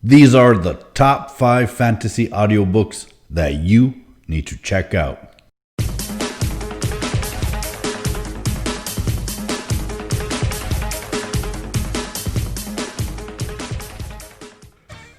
These are the top 5 fantasy audiobooks that you need to check out.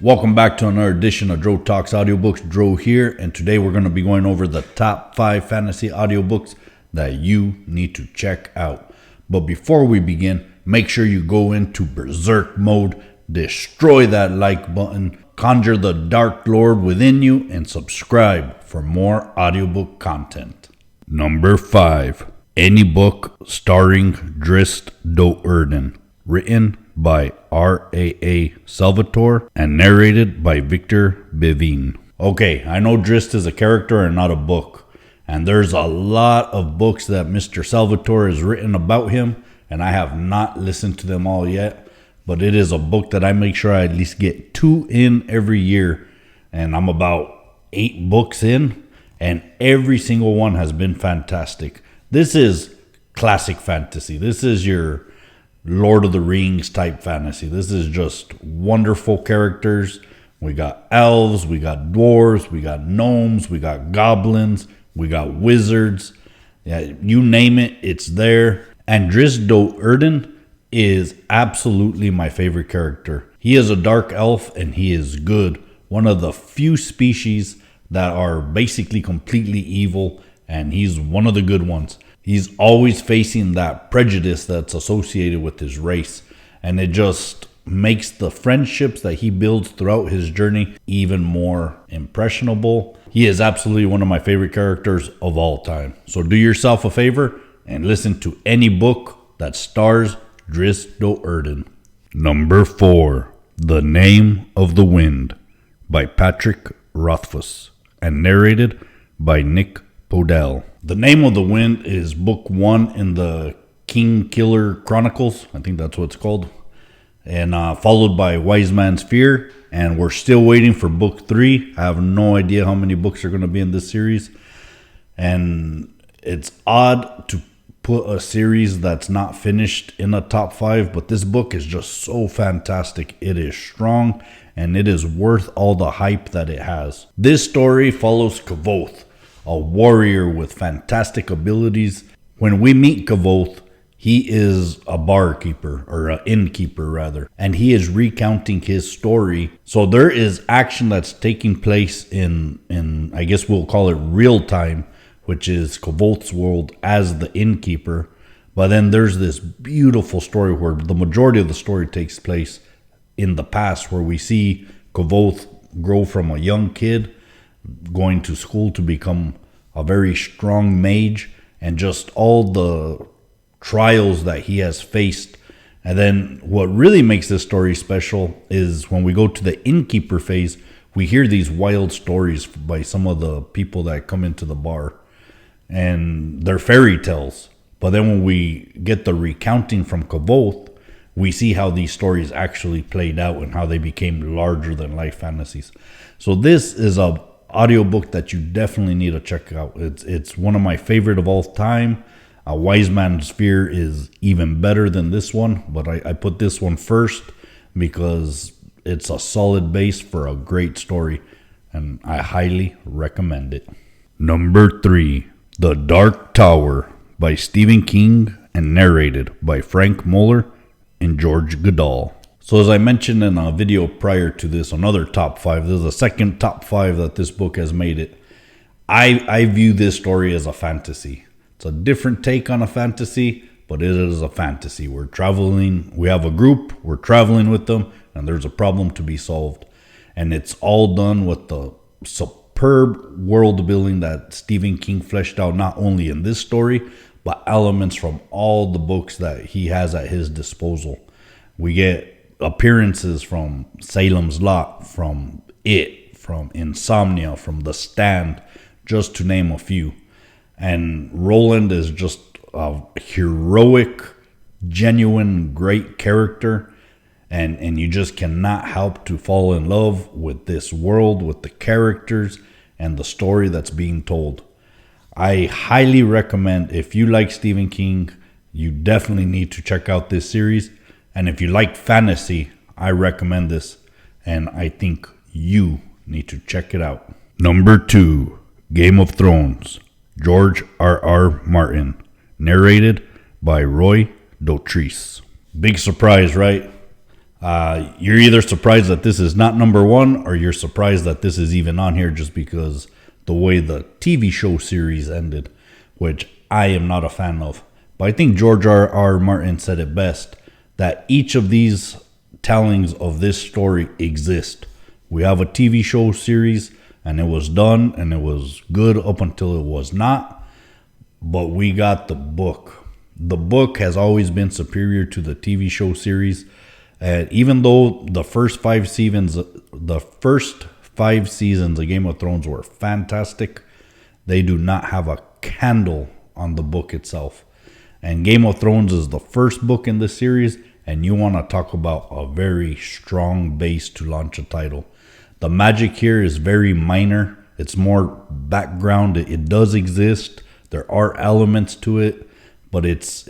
Welcome back to another edition of Drotalks Audiobooks. Dro here, and today we're going to be going over the top 5 fantasy audiobooks that you need to check out. But before we begin, make sure you go into berserk mode, destroy that like button, conjure the Dark Lord within you, and subscribe for more audiobook content. Number 5. Any Book starring Drizzt DoUrden. Written by R.A.A. Salvatore and narrated by Victor Bevin. Okay, I know Drizzt is a character and not a book. And there's a lot of books that Mr. Salvatore has written about him, and I have not listened to them all yet. But it is a book that I make sure I at least get 2 in every year. And I'm about 8 books in, and every single one has been fantastic. This is classic fantasy. This is your Lord of the Rings type fantasy. This is just wonderful characters. We got elves, we got dwarves, we got gnomes, we got goblins, we got wizards. Yeah, you name it, it's there. And Drizzt DoUrden is absolutely my favorite character. He is a dark elf and he is good. One of the few species that are basically completely evil, and he's one of the good ones. He's always facing that prejudice that's associated with his race, and it just makes the friendships that he builds throughout his journey even more impressionable. He is absolutely one of my favorite characters of all time. So do yourself a favor and listen to any book that stars Drizzt DoUrden. Number 4. The Name of the Wind by Patrick Rothfuss and narrated by Nick Podell. The Name of the Wind is book 1 in the King Killer Chronicles. I think that's what it's called. And followed by Wise Man's Fear. And we're still waiting for book 3. I have no idea how many books are going to be in this series. And it's odd to put a series that's not finished in a top 5. But this book is just so fantastic. It is strong and it is worth all the hype that it has. This story follows Kvothe, a warrior with fantastic abilities. When we meet Kvothe, he is a barkeeper, or an innkeeper rather, and he is recounting his story. So there is action that's taking place in I guess we'll call it real time, which is Kvothe's world as the innkeeper. But then there's this beautiful story where the majority of the story takes place in the past, where we see Kvothe grow from a young kid going to school to become a very strong mage, and just all the trials that he has faced. And then what really makes this story special is when we go to the innkeeper phase, we hear these wild stories by some of the people that come into the bar, and they're fairy tales. But then when we get the recounting from Kvothe, we see how these stories actually played out and how they became larger than life fantasies. So this is a audiobook that you definitely need to check out. It's one of my favorite of all time. Wise Man's Fear is even better than this one, but I put this one first because it's a solid base for a great story, and I highly recommend it. Number 3. The Dark Tower by Stephen King and narrated by Frank Muller and George Goodall. So as I mentioned in a video prior to this, another top 5, there's a second top 5 that this book has made it. I view this story as a fantasy. It's a different take on a fantasy, but it is a fantasy. We're traveling, we have a group, we're traveling with them, and there's a problem to be solved. And it's all done with the superb world building that Stephen King fleshed out, not only in this story, but elements from all the books that he has at his disposal. We get appearances from Salem's Lot, from It, from Insomnia, from The Stand, just to name a few. And Roland is just a heroic, genuine, great character. And you just cannot help to fall in love with this world, with the characters, and the story that's being told. I highly recommend, if you like Stephen King, you definitely need to check out this series. And if you like fantasy, I recommend this. and I think you need to check it out. Number 2, Game of Thrones, George R.R. Martin, narrated by Roy Dotrice. Big surprise, right? You're either surprised that this is not number 1, or you're surprised that this is even on here just because the way the TV show series ended, which I am not a fan of. But I think George R.R. Martin said it best, that each of these tellings of this story exist. We have a TV show series, and it was done, and it was good up until it was not. But we got the book. The book has always been superior to the TV show series. And even though the first 5 seasons of Game of Thrones were fantastic, they do not have a candle on the book itself. And Game of Thrones is the first book in this series, and you want to talk about a very strong base to launch a title. The magic here is very minor. It's more background. It does exist. There are elements to it, but it's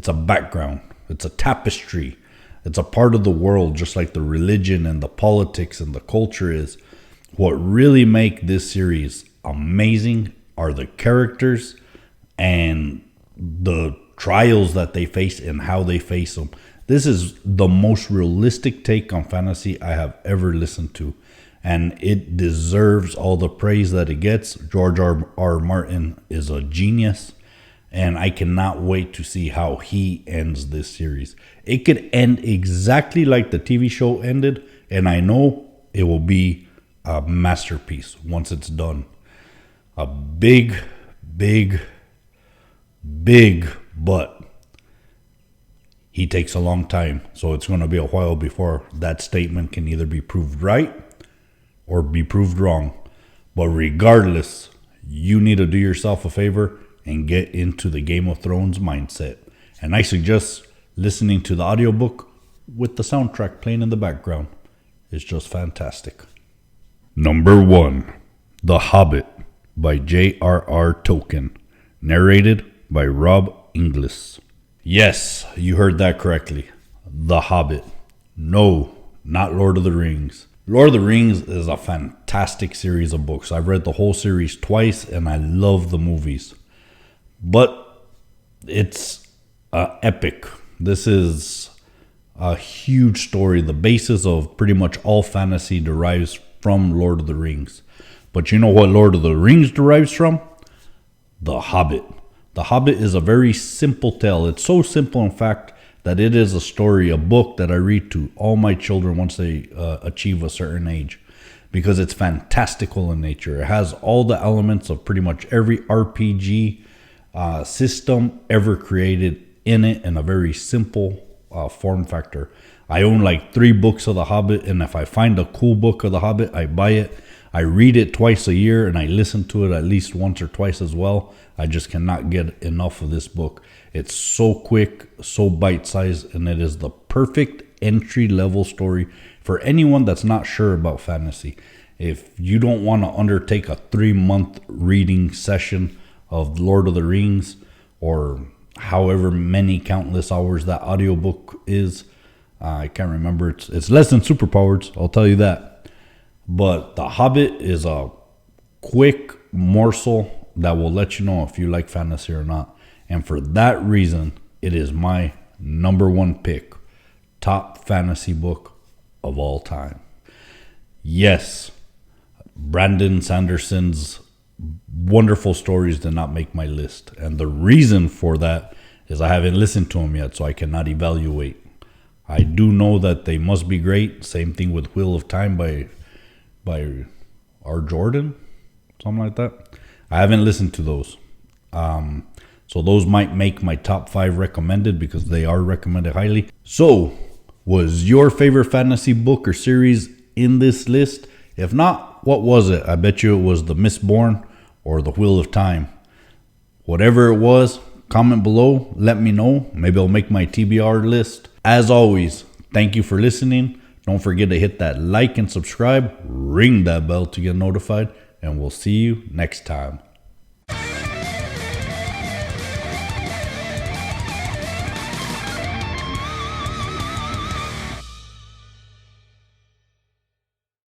a background. It's a tapestry. It's a part of the world, just like the religion and the politics and the culture is. What really make this series amazing are the characters and the trials that they face and how they face them. This is the most realistic take on fantasy I have ever listened to, and it deserves all the praise that it gets. George R.R. Martin is a genius, and I cannot wait to see how he ends this series. It could end exactly like the TV show ended, and I know it will be a masterpiece once it's done. A big but he takes a long time, so it's going to be a while before that statement can either be proved right or be proved wrong. But regardless, you need to do yourself a favor and get into the Game of Thrones mindset. And I suggest listening to the audiobook with the soundtrack playing in the background. It's just fantastic. Number 1, The Hobbit by J.R.R. Tolkien, narrated by Rob Inglis. Yes, you heard that correctly. The Hobbit. No, not Lord of the Rings. Lord of the Rings is a fantastic series of books. I've read the whole series twice, and I love the movies. But it's epic. This is a huge story. The basis of pretty much all fantasy derives from Lord of the Rings. But you know what Lord of the Rings derives from? The Hobbit. The Hobbit is a very simple tale. It's so simple, in fact, that it is a story, a book that I read to all my children once they achieve a certain age, because it's fantastical in nature. It has all the elements of pretty much every RPG system ever created in it in a very simple form factor. I own like 3 books of The Hobbit, and if I find a cool book of The Hobbit, I buy it. I read it twice a year, and I listen to it at least once or twice as well. I just cannot get enough of this book. It's so quick, so bite-sized, and it is the perfect entry-level story for anyone that's not sure about fantasy. If you don't want to undertake a 3-month reading session of Lord of the Rings, or however many countless hours that audiobook is, I can't remember. It's less than Superpowers, I'll tell you that. But The Hobbit is a quick morsel that will let you know if you like fantasy or not. And for that reason, it is my number 1 pick. Top fantasy book of all time. Yes, Brandon Sanderson's wonderful stories did not make my list. And the reason for that is I haven't listened to them yet, so I cannot evaluate. I do know that they must be great. Same thing with Wheel of Time by R. Jordan, something like that. I haven't listened to those. So those might make my top 5 recommended, because they are recommended highly. So, was your favorite fantasy book or series in this list? If not, what was it? I bet you it was The Mistborn or The Wheel of Time. Whatever it was, comment below, let me know. Maybe I'll make my TBR list. As always, thank you for listening. Don't forget to hit that like and subscribe. Ring that bell to get notified. And we'll see you next time.